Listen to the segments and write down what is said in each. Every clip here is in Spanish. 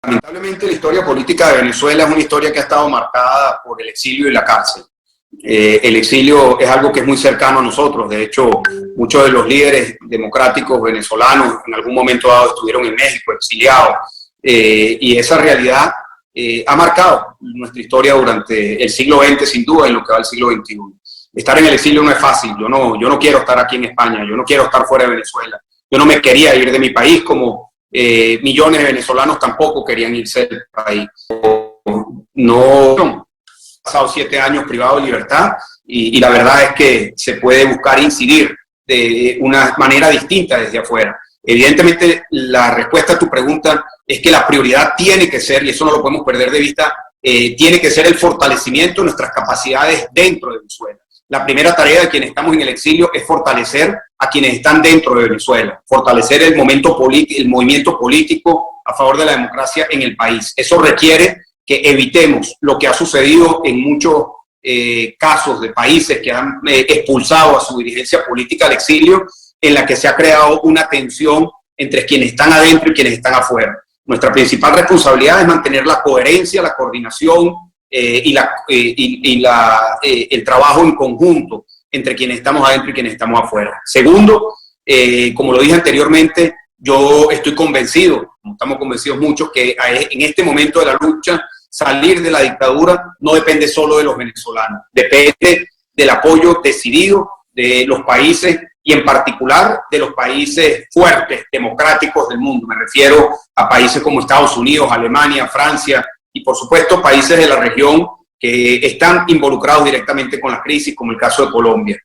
Lamentablemente la historia política de Venezuela es una historia que ha estado marcada por el exilio y la cárcel. El exilio es algo que es muy cercano a nosotros. De hecho, muchos de los líderes democráticos venezolanos en algún momento dado estuvieron en México exiliados. Y esa realidad ha marcado nuestra historia durante el siglo XX, sin duda, en lo que va al siglo XXI. Estar en el exilio no es fácil. Yo no quiero estar aquí en España, yo no quiero estar fuera de Venezuela. Yo no me quería ir de mi país, como millones de venezolanos tampoco querían irse del país. No, pasado 7 años privado de libertad y la verdad es que se puede buscar incidir de una manera distinta desde afuera. Evidentemente, la respuesta a tu pregunta es que la prioridad tiene que ser, y eso no lo podemos perder de vista, tiene que ser el fortalecimiento de nuestras capacidades dentro de Venezuela. La primera tarea de quienes estamos en el exilio es fortalecer a quienes están dentro de Venezuela, fortalecer el movimiento político a favor de la democracia en el país. Eso requiere que evitemos lo que ha sucedido en muchos casos de países que han expulsado a su dirigencia política al exilio, en la que se ha creado una tensión entre quienes están adentro y quienes están afuera. Nuestra principal responsabilidad es mantener la coherencia, la coordinación el trabajo en conjunto entre quienes estamos adentro y quienes estamos afuera. Segundo, como lo dije anteriormente, yo estoy convencido, como estamos convencidos muchos, que en este momento de la lucha, salir de la dictadura no depende solo de los venezolanos, depende del apoyo decidido de los países y en particular de los países fuertes, democráticos del mundo. Me refiero a países como Estados Unidos, Alemania, Francia y por supuesto países de la región que están involucrados directamente con la crisis, como el caso de Colombia.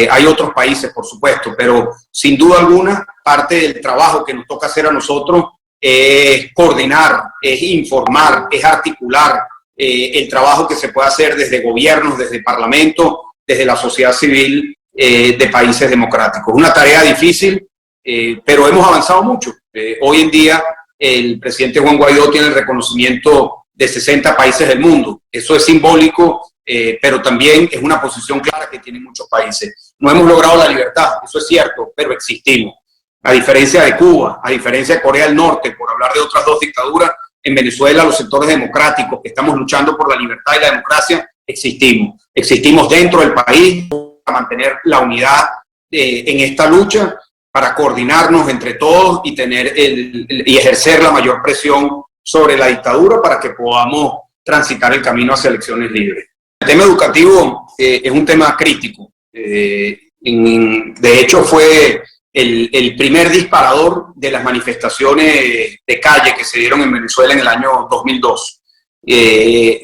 Hay otros países, por supuesto, pero sin duda alguna parte del trabajo que nos toca hacer a nosotros es coordinar, es informar, es articular el trabajo que se puede hacer desde gobiernos, desde parlamentos, desde la sociedad civil de países democráticos. Una tarea difícil, pero hemos avanzado mucho. Hoy en día el presidente Juan Guaidó tiene el reconocimiento de 60 países del mundo. Eso es simbólico, pero también es una posición clara que tienen muchos países. No hemos logrado la libertad, eso es cierto, pero existimos. A diferencia de Cuba, a diferencia de Corea del Norte, por hablar de otras dos dictaduras, en Venezuela los sectores democráticos que estamos luchando por la libertad y la democracia, existimos. Existimos dentro del país para mantener la unidad en esta lucha, para coordinarnos entre todos y y ejercer la mayor presión sobre la dictadura para que podamos transitar el camino hacia elecciones libres. El tema educativo es un tema crítico. De hecho, fue el primer disparador de las manifestaciones de calle que se dieron en Venezuela en el año 2002.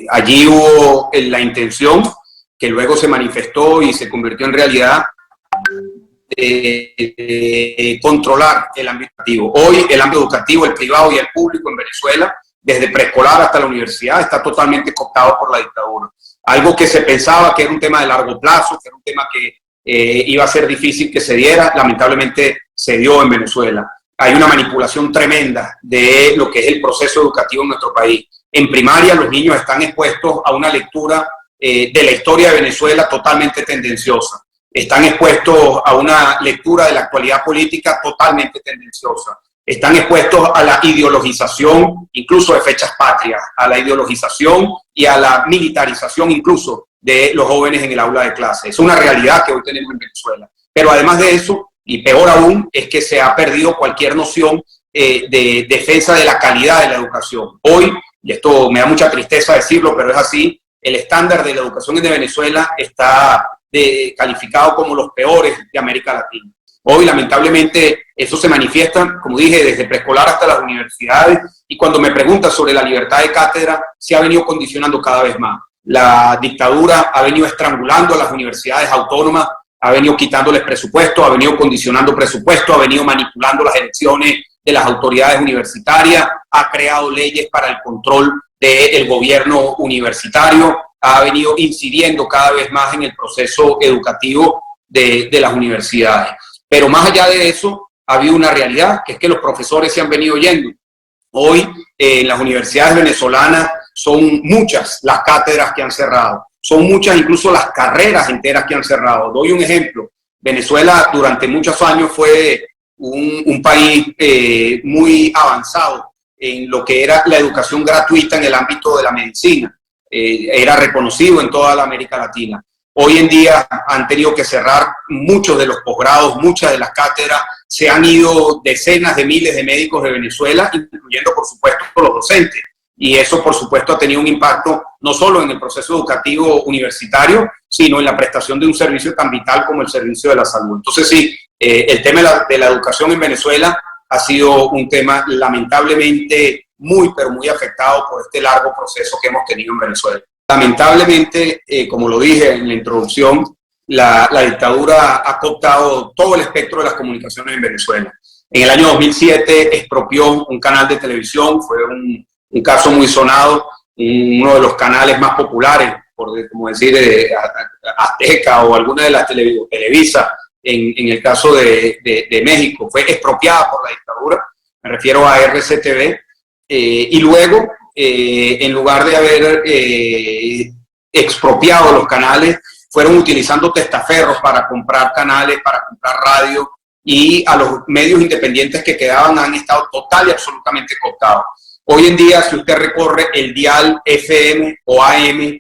Allí hubo la intención, que luego se manifestó y se convirtió en realidad, controlar el ámbito educativo. Hoy el ámbito educativo, el privado y el público en Venezuela, desde preescolar hasta la universidad, está totalmente cooptado por la dictadura. Algo que se pensaba que era un tema de largo plazo, que era un tema que iba a ser difícil que se diera, lamentablemente se dio en Venezuela. Hay una manipulación tremenda de lo que es el proceso educativo en nuestro país. En primaria los niños están expuestos a una lectura de la historia de Venezuela totalmente tendenciosa. Están expuestos a una lectura de la actualidad política totalmente tendenciosa. Están expuestos a la ideologización, incluso de fechas patrias, a la ideologización y a la militarización incluso de los jóvenes en el aula de clase. Es una realidad que hoy tenemos en Venezuela. Pero además de eso, y peor aún, es que se ha perdido cualquier noción de defensa de la calidad de la educación. Hoy, y esto me da mucha tristeza decirlo, pero es así, el estándar de la educación de Venezuela está calificado como los peores de América Latina. Hoy, lamentablemente, eso se manifiesta, como dije, desde preescolar hasta las universidades, y cuando me preguntan sobre la libertad de cátedra, se ha venido condicionando cada vez más. La dictadura ha venido estrangulando a las universidades autónomas, ha venido quitándoles presupuesto, ha venido condicionando presupuesto, ha venido manipulando las elecciones de las autoridades universitarias, ha creado leyes para el control del gobierno universitario, ha venido incidiendo cada vez más en el proceso educativo de las universidades. Pero más allá de eso, ha habido una realidad, que es que los profesores se han venido yendo. Hoy, en las universidades venezolanas, son muchas las cátedras que han cerrado, son muchas incluso las carreras enteras que han cerrado. Doy un ejemplo. Venezuela durante muchos años fue un país muy avanzado en lo que era la educación gratuita en el ámbito de la medicina. Era reconocido en toda la América Latina. Hoy en día han tenido que cerrar muchos de los posgrados, muchas de las cátedras, se han ido decenas de miles de médicos de Venezuela, incluyendo, por supuesto, los docentes. Y eso, por supuesto, ha tenido un impacto no solo en el proceso educativo universitario, sino en la prestación de un servicio tan vital como el servicio de la salud. Entonces, sí, el tema de la educación en Venezuela ha sido un tema lamentablemente muy, pero muy afectado por este largo proceso que hemos tenido en Venezuela. Lamentablemente, como lo dije en la introducción, la dictadura ha cooptado todo el espectro de las comunicaciones en Venezuela. En el año 2007 expropió un canal de televisión, fue un caso muy sonado, uno de los canales más populares, como decir, Azteca o alguna de las Televisa, en el caso de México, fue expropiada por la dictadura, me refiero a RCTV, y luego, en lugar de haber expropiado los canales, fueron utilizando testaferros para comprar canales, para comprar radio, y a los medios independientes que quedaban han estado total y absolutamente cooptados. Hoy en día, si usted recorre el dial FM o AM,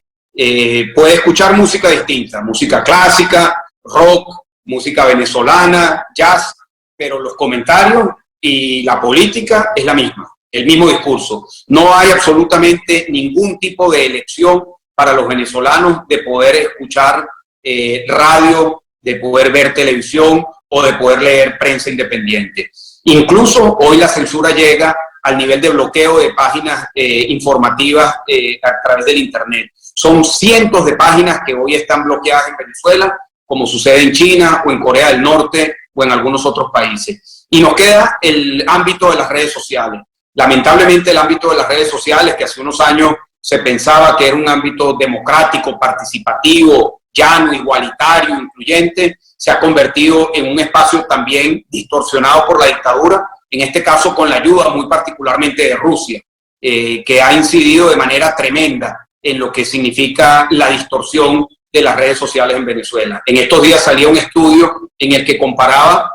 puede escuchar música distinta, música clásica, rock, música venezolana, jazz, pero los comentarios y la política es la misma, el mismo discurso. No hay absolutamente ningún tipo de elección para los venezolanos de poder escuchar radio, de poder ver televisión o de poder leer prensa independiente. Incluso hoy la censura llega al nivel de bloqueo de páginas informativas a través del Internet. Son cientos de páginas que hoy están bloqueadas en Venezuela, como sucede en China o en Corea del Norte o en algunos otros países. Y nos queda el ámbito de las redes sociales. Lamentablemente el ámbito de las redes sociales, que hace unos años se pensaba que era un ámbito democrático, participativo, llano, igualitario, incluyente, se ha convertido en un espacio también distorsionado por la dictadura, en este caso con la ayuda muy particularmente de Rusia, que ha incidido de manera tremenda en lo que significa la distorsión de las redes sociales en Venezuela. En estos días salía un estudio en el que comparaba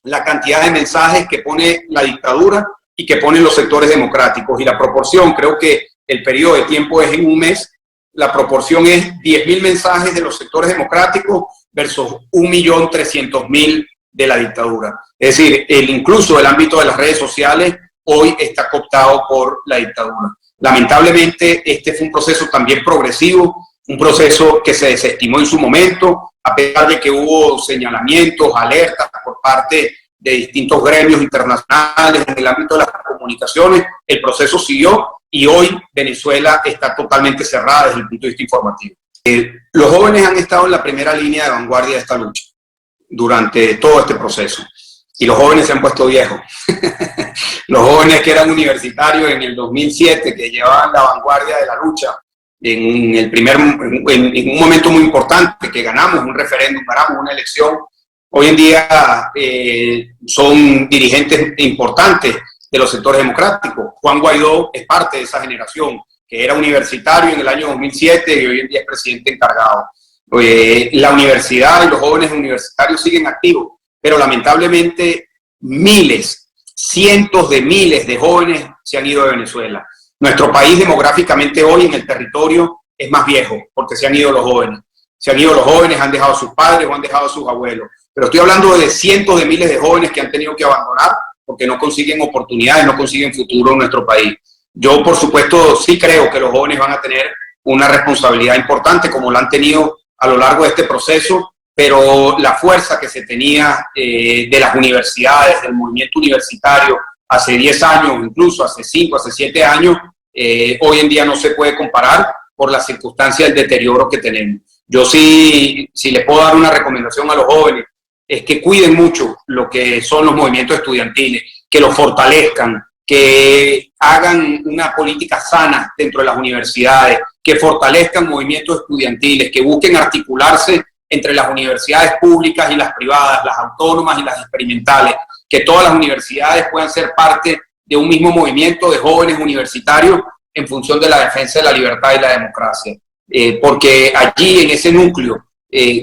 la cantidad de mensajes que pone la dictadura y que ponen los sectores democráticos, y la proporción, creo que el periodo de tiempo es en un mes, la proporción es 10.000 mensajes de los sectores democráticos versus 1.300.000 de la dictadura. Es decir, incluso el ámbito de las redes sociales hoy está cooptado por la dictadura. Lamentablemente, este fue un proceso también progresivo, un proceso que se desestimó en su momento, a pesar de que hubo señalamientos, alertas por parte de distintos gremios internacionales en el ámbito de las comunicaciones. El proceso siguió y hoy Venezuela está totalmente cerrada desde el punto de vista informativo. Los jóvenes han estado en la primera línea de vanguardia de esta lucha durante todo este proceso. Y los jóvenes se han puesto viejos. Los jóvenes que eran universitarios en el 2007, que llevaban la vanguardia de la lucha, en un momento muy importante, que ganamos un referéndum, ganamos una elección, hoy en día son dirigentes importantes de los sectores democráticos. Juan Guaidó es parte de esa generación, que era universitario en el año 2007 y hoy en día es presidente encargado. La universidad y los jóvenes universitarios siguen activos, pero lamentablemente miles, cientos de miles de jóvenes se han ido de Venezuela. Nuestro país demográficamente hoy en el territorio es más viejo, porque se han ido los jóvenes. Se han ido los jóvenes, han dejado a sus padres o han dejado a sus abuelos. Pero estoy hablando de cientos de miles de jóvenes que han tenido que abandonar porque no consiguen oportunidades, no consiguen futuro en nuestro país. Yo, por supuesto, sí creo que los jóvenes van a tener una responsabilidad importante, como la han tenido a lo largo de este proceso, pero la fuerza que se tenía de las universidades, del movimiento universitario, hace 10 años, incluso hace 5, hace 7 años, hoy en día no se puede comparar por las circunstancias del deterioro que tenemos. Yo sí les puedo dar una recomendación a los jóvenes, es que cuiden mucho lo que son los movimientos estudiantiles, que los fortalezcan, que hagan una política sana dentro de las universidades, que fortalezcan movimientos estudiantiles, que busquen articularse entre las universidades públicas y las privadas, las autónomas y las experimentales, que todas las universidades puedan ser parte de un mismo movimiento de jóvenes universitarios en función de la defensa de la libertad y la democracia. Porque allí, en ese núcleo,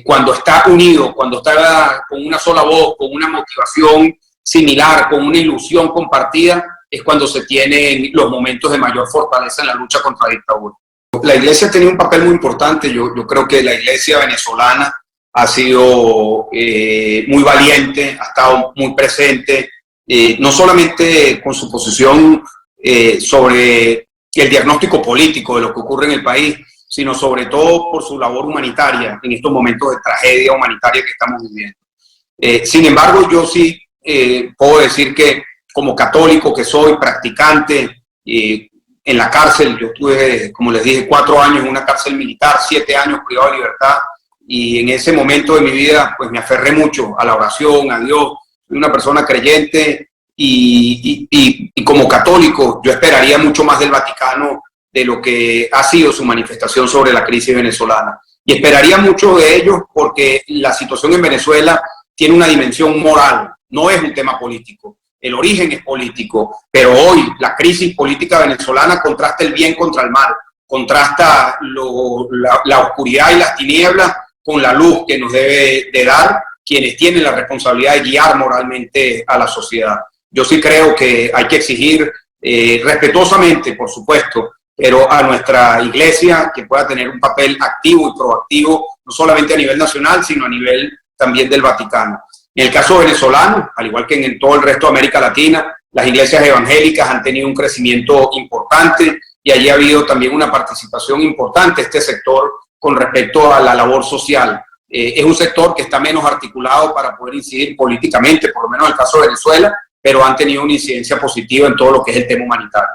cuando está unido, cuando está con una sola voz, con una motivación similar, con una ilusión compartida, es cuando se tienen los momentos de mayor fortaleza en la lucha contra la dictadura. La Iglesia ha tenido un papel muy importante. Yo creo que la Iglesia venezolana ha sido muy valiente, ha estado muy presente, no solamente con su posición sobre el diagnóstico político de lo que ocurre en el país, sino sobre todo por su labor humanitaria en estos momentos de tragedia humanitaria que estamos viviendo. Sin embargo, yo sí puedo decir que como católico que soy, practicante, en la cárcel, yo estuve, como les dije, 4 años en una cárcel militar, 7 años privado de libertad, y en ese momento de mi vida pues me aferré mucho a la oración, a Dios. Soy una persona creyente y como católico yo esperaría mucho más del Vaticano de lo que ha sido su manifestación sobre la crisis venezolana. Y esperaría mucho de ellos porque la situación en Venezuela tiene una dimensión moral, no es un tema político. El origen es político, pero hoy la crisis política venezolana contrasta el bien contra el mal, contrasta la oscuridad y las tinieblas con la luz que nos debe de dar quienes tienen la responsabilidad de guiar moralmente a la sociedad. Yo sí creo que hay que exigir respetuosamente, por supuesto, pero a nuestra Iglesia que pueda tener un papel activo y proactivo, no solamente a nivel nacional, sino a nivel también del Vaticano. En el caso venezolano, al igual que en todo el resto de América Latina, las iglesias evangélicas han tenido un crecimiento importante y allí ha habido también una participación importante de este sector con respecto a la labor social. Es un sector que está menos articulado para poder incidir políticamente, por lo menos en el caso de Venezuela, pero han tenido una incidencia positiva en todo lo que es el tema humanitario.